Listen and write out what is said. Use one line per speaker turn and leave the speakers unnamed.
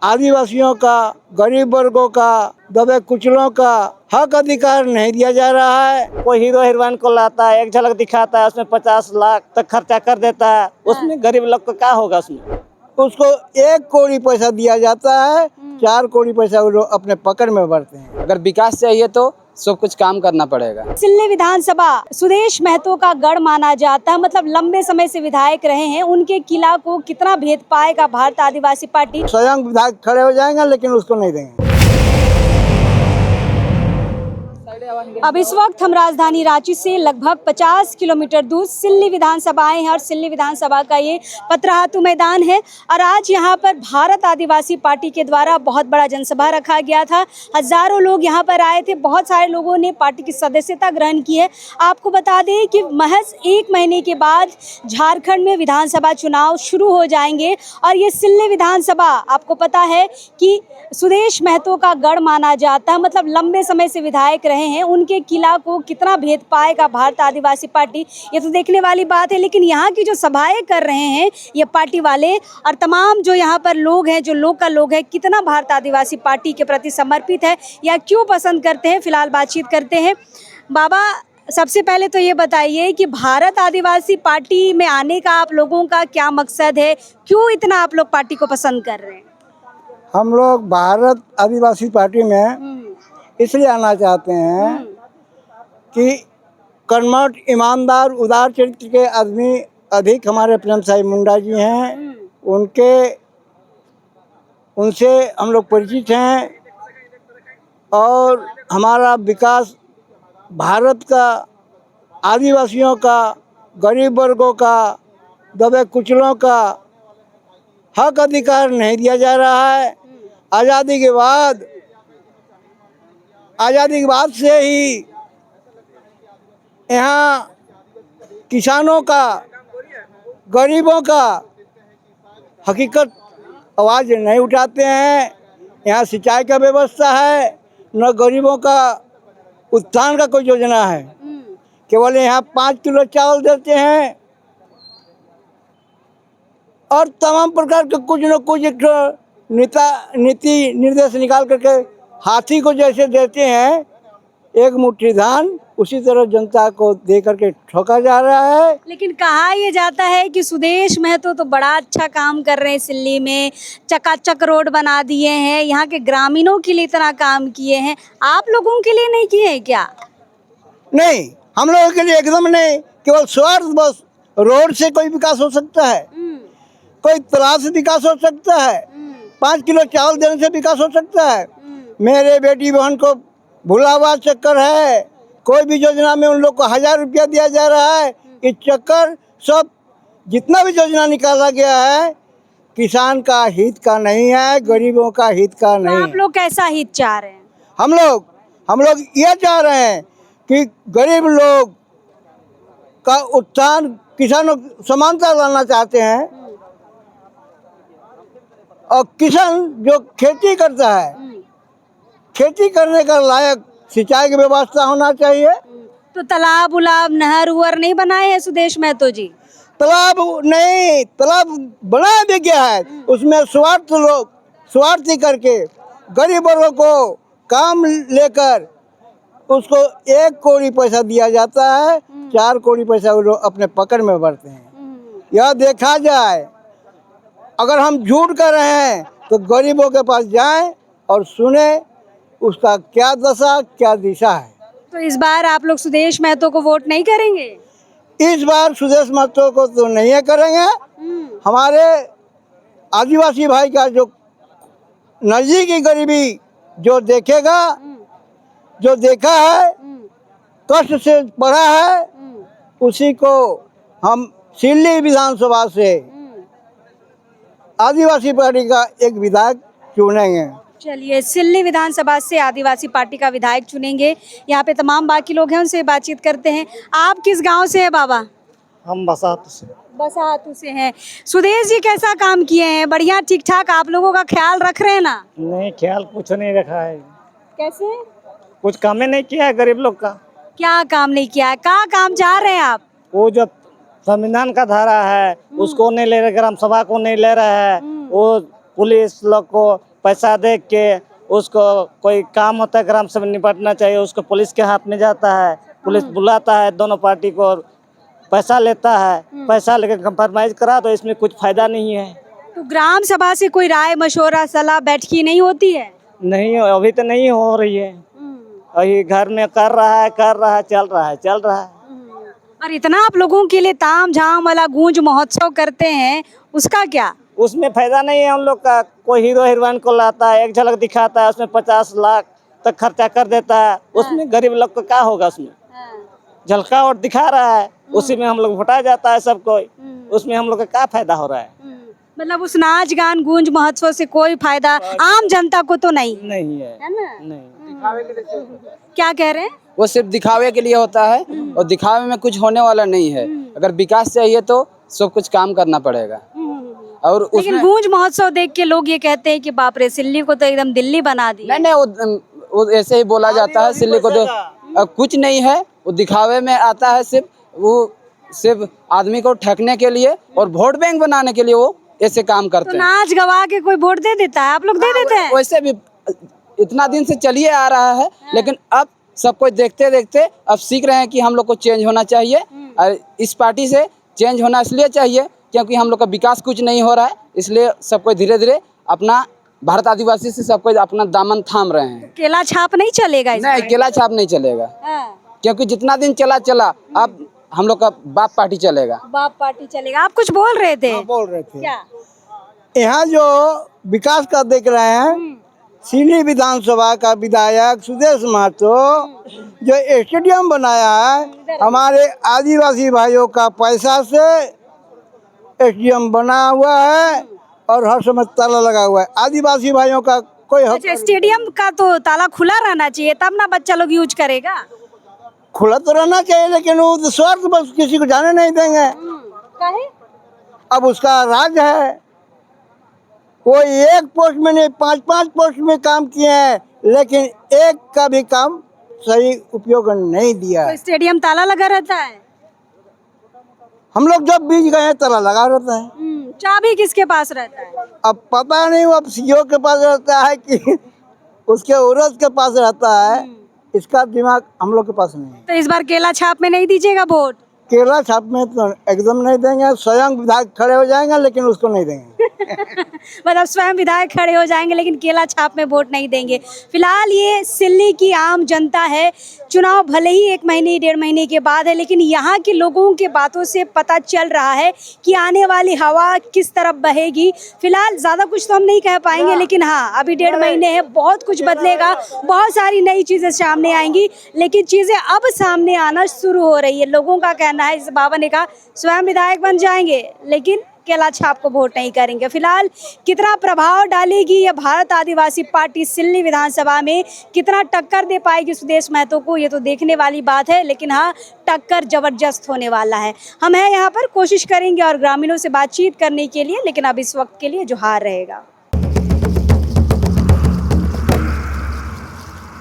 आदिवासियों का, गरीब वर्गों का, दबे कुचलों का हक अधिकार नहीं दिया जा रहा है।
कोई हीरो हीरोइन को लाता है, एक झलक दिखाता है, उसमें 50 लाख तक खर्चा कर देता है, उसमें गरीब लोग को क्या होगा? उसमें
उसको 1 करोड़ पैसा दिया जाता है, 4 करोड़ पैसा वो लोग अपने पकड़ में भरते हैं।
अगर विकास चाहिए तो सब कुछ काम करना पड़ेगा।
सिल्ली विधानसभा सुदेश महतो का गढ़ माना जाता है, मतलब लंबे समय से विधायक रहे हैं। उनके किला को कितना भेद पाएगा भारत आदिवासी पार्टी?
स्वयं विधायक खड़े हो जाएंगे लेकिन उसको नहीं देंगे।
अब इस वक्त हम राजधानी रांची से लगभग 50 किलोमीटर दूर सिल्ली विधानसभा आए हैं और सिल्ली विधानसभा का ये पतरातू मैदान है। और आज यहाँ पर भारत आदिवासी पार्टी के द्वारा बहुत बड़ा जनसभा रखा गया था। हजारों लोग यहाँ पर आए थे। बहुत सारे लोगों ने पार्टी की सदस्यता ग्रहण की है। आपको बता दें कि महज 1 महीने के बाद झारखंड में विधानसभा चुनाव शुरू हो जाएंगे और ये सिल्ली विधानसभा, आपको पता है कि सुदेश महतो का गढ़ माना जाता है, मतलब लंबे समय से विधायक रहे हैं। उनके किला को कितना भेद पाएगा भारत आदिवासी पार्टी, ये तो देखने वाली बात है। लेकिन यहाँ की जो सभाएं कर रहे हैं ये पार्टी वाले और तमाम जो यहाँ पर लोग हैं, जो लोकल लोग हैं, कितना भारत आदिवासी पार्टी के प्रति समर्पित है या क्यों पसंद करते हैं, फिलहाल बातचीत करते हैं। बाबा, सबसे पहले तो ये बताइए कि भारत आदिवासी पार्टी में आने का आप लोगों का क्या मकसद है? क्यों इतना आप लोग पार्टी को पसंद कर रहे हैं?
हम लोग भारत आदिवासी पार्टी में इसलिए आना चाहते हैं कि कर्मठ, ईमानदार, उदार चरित्र के आदमी अधिक हमारे प्रेम साहिब मुंडा जी हैं। उनसे हम लोग परिचित हैं और हमारा विकास भारत का, आदिवासियों का, गरीब वर्गों का, दबे कुचलों का हक अधिकार नहीं दिया जा रहा है। आज़ादी के बाद से ही यहाँ किसानों का, गरीबों का हकीकत आवाज़ नहीं उठाते हैं। यहाँ सिंचाई का व्यवस्था है, न गरीबों का उत्थान का कोई योजना है। केवल यहाँ 5 किलो चावल देते हैं और तमाम प्रकार के कुछ न कुछ एक नीति निर्देश निकाल करके हाथी को जैसे देते हैं एक मुट्ठी धान, उसी तरह जनता को दे करके ठोका जा रहा है।
लेकिन कहा यह जाता है कि सुदेश महतो तो बड़ा अच्छा काम कर रहे हैं। सिल्ली में चकाचक रोड बना दिए हैं, यहाँ के ग्रामीणों के लिए इतना काम किए हैं, आप लोगों के लिए नहीं किए हैं क्या?
नहीं, हम लोगों के लिए एकदम नहीं। केवल स्वार्थ बस। रोड से कोई विकास हो सकता है, कोई तालाब से विकास हो सकता है, 5 किलो चावल देने से विकास हो सकता है। मेरे बेटी बहन को भुलावा चक्कर है, कोई भी योजना में उन लोग को 1000 रुपया दिया जा रहा है। इस चक्कर सब जितना भी योजना निकाला गया है किसान का हित का नहीं है, गरीबों का हित का नहीं है।
आप लोग कैसा हित चाह रहे हैं?
हम लोग ये चाह रहे हैं कि गरीब लोग का उत्थान, किसानों समानता लाना चाहते हैं। और किसान जो खेती करता है, खेती करने का लायक सिंचाई की व्यवस्था होना चाहिए।
तो तालाब उलाब, नहर उहर नहीं बनाए हैं सुदेश महतो जी?
तालाब नहीं, तालाब बना भी गया है, उसमें स्वार्थी करके गरीब वर्गों को काम लेकर उसको 1 करोड़ पैसा दिया जाता है, 4 करोड़ पैसा वो लोग अपने पकड़ में भरते हैं। यह देखा जाए, अगर हम झूठ कर रहे हैं तो गरीबों के पास जाएं और सुने उसका क्या दशा, क्या दिशा है।
तो इस बार आप लोग सुदेश महतो को वोट नहीं करेंगे?
इस बार सुदेश महतो को तो नहीं करेंगे। हमारे आदिवासी भाई का जो नजदीकी गरीबी जो देखेगा, जो देखा है, कष्ट से पढ़ा है, उसी को हम सिल्ली विधानसभा से आदिवासी पार्टी का एक विधायक चुनेंगे।
चलिए, सिल्ली विधानसभा से आदिवासी पार्टी का विधायक चुनेंगे। यहाँ पे तमाम बाकी लोग हैं, उनसे बातचीत करते हैं। आप किस गांव से हैं बाबा?
हम बसातू
से हैं। सुदेश जी कैसा काम किए हैं? बढ़िया, ठीक ठाक? आप लोगों का ख्याल रख रहे हैं ना?
नहीं, ख्याल कुछ नहीं रखा है।
कैसे?
कुछ काम ही नहीं किया है गरीब लोग का।
क्या काम नहीं किया है? क्या काम चाह रहे हैं आप?
वो जो संविधान का धारा है उसको नहीं ले रहे, ग्राम सभा को नहीं ले रहे हैं, वो पुलिस लोग को पैसा दे के उसको कोई काम होता है ग्राम सभा निपटना चाहिए, उसको पुलिस के हाथ में जाता है, पुलिस बुलाता है दोनों पार्टी को और पैसा लेता है, पैसा लेकर कंप्रोमाइज करा तो इसमें कुछ फायदा नहीं है।
तो ग्राम सभा से कोई राय मशवरा सलाह बैठकी नहीं होती है?
नहीं, अभी तो नहीं हो रही है, अभी घर में कर रहा है, चल रहा है।
और इतना आप लोगों के लिए ताम झाम वाला गूंज महोत्सव करते हैं, उसका क्या?
उसमें फायदा नहीं है हम लोग का। कोई हीरो हीरोइन को लाता है, एक झलक दिखाता है, उसमें 50 लाख तक खर्चा कर देता है, उसमें गरीब लोग को क्या होगा? उसमें झलका और दिखा रहा है, उसी में हम लोग भुटा जाता है सब कोई, उसमें हम लोग का क्या फायदा हो रहा है?
मतलब उस नाच गान गूंज महोत्सव से कोई फायदा आम जनता को तो नहीं
है
ना?
नहीं।
क्या कह रहे हैं?
वो सिर्फ दिखावे के लिए होता है और दिखावे में कुछ होने वाला नहीं है। अगर विकास चाहिए तो सब कुछ काम करना पड़ेगा। और
लेकिन
उसमें
गूंज महोत्सव देख के लोग ये कहते हैं कि बाप रे, सिल्ली को तो एकदम दिल्ली बना दी।
नहीं, वो ऐसे ही बोला जाता है। सिल्ली को तो कुछ नहीं है, वो दिखावे में आता है। सिर्फ आदमी को ठगने के लिए और वोट बैंक बनाने के लिए वो ऐसे काम करते
तो
हैं।
नाच गवा के कोई वोट दे देता है? आप लोग दे देते हैं?
वैसे भी इतना दिन से चलिए आ रहा है, लेकिन अब सब कुछ देखते देखते अब सीख रहे हैं कि हम लोग को चेंज होना चाहिए। और इस पार्टी से चेंज होना इसलिए चाहिए क्योंकि हम लोग का विकास कुछ नहीं हो रहा है, इसलिए सबको धीरे धीरे अपना भारत आदिवासी से सबको अपना दामन थाम रहे हैं।
केला छाप नहीं चलेगा इसमें?
नहीं, केला छाप नहीं चलेगा, क्योंकि जितना दिन चला अब हम लोग का बाप पार्टी चलेगा।
बाप पार्टी चलेगा। आप कुछ बोल रहे थे?
बोल रहे थे
क्या?
यहाँ जो विकास का देख रहे हैं, सिल्ली विधानसभा का विधायक सुदेश महतो जो स्टेडियम बनाया है, हमारे आदिवासी भाइयों का पैसा से स्टेडियम बना हुआ है और हर समय ताला लगा हुआ है। आदिवासी भाइयों का कोई हक
अच्छा, स्टेडियम का तो ताला खुला रहना चाहिए, तब ना बच्चा लोग यूज करेगा।
खुला तो रहना चाहिए, लेकिन वो स्वार्थ बस किसी को जाने नहीं देंगे।
काहे?
अब उसका राज है, वो एक पोस्ट में नहीं 5-5 पोस्ट में काम किए हैं, लेकिन एक का भी काम सही उपयोग नहीं दिया
तो
है।
स्टेडियम ताला लगा रहता है?
हम लोग जब बीच गए ताला लगा रहता है।
चाबी किसके पास रहता है?
अब पता नहीं वो अब सीओ के पास रहता है कि उसके औरत के पास रहता है, इसका दिमाग हम लोग के पास नहीं है।
तो इस बार केला छाप में नहीं दीजिएगा वोट?
केला छाप में तो एकदम नहीं देंगे, स्वयं विधायक खड़े हो जाएंगे लेकिन उसको नहीं देंगे।
मतलब स्वयं विधायक खड़े हो जाएंगे लेकिन केला छाप में वोट नहीं देंगे। फिलहाल ये सिल्ली की आम जनता है। चुनाव भले ही 1 महीने 1.5 महीने के बाद है, लेकिन यहाँ के लोगों के बातों से पता चल रहा है कि आने वाली हवा किस तरफ बहेगी। फिलहाल ज़्यादा कुछ तो हम नहीं कह पाएंगे, लेकिन हाँ, अभी 1.5 महीने है, बहुत कुछ बदलेगा, बहुत सारी नई चीज़ें सामने आएंगी। लेकिन चीज़ें अब सामने आना शुरू हो रही है। लोगों का कहना है, इस बाबा ने कहा स्वयं विधायक बन जाएंगे लेकिन केला छाप को वोट नहीं करेंगे। फिलहाल कितना प्रभाव डालेगी ये भारत आदिवासी पार्टी सिल्ली विधानसभा में, कितना टक्कर दे पाएगी सुदेश महतो को, ये तो देखने वाली बात है। लेकिन हाँ, टक्कर जबरदस्त होने वाला है। हम हैं यहाँ पर, कोशिश करेंगे और ग्रामीणों से बातचीत करने के लिए, लेकिन अब इस वक्त के लिए जोहार रहेगा।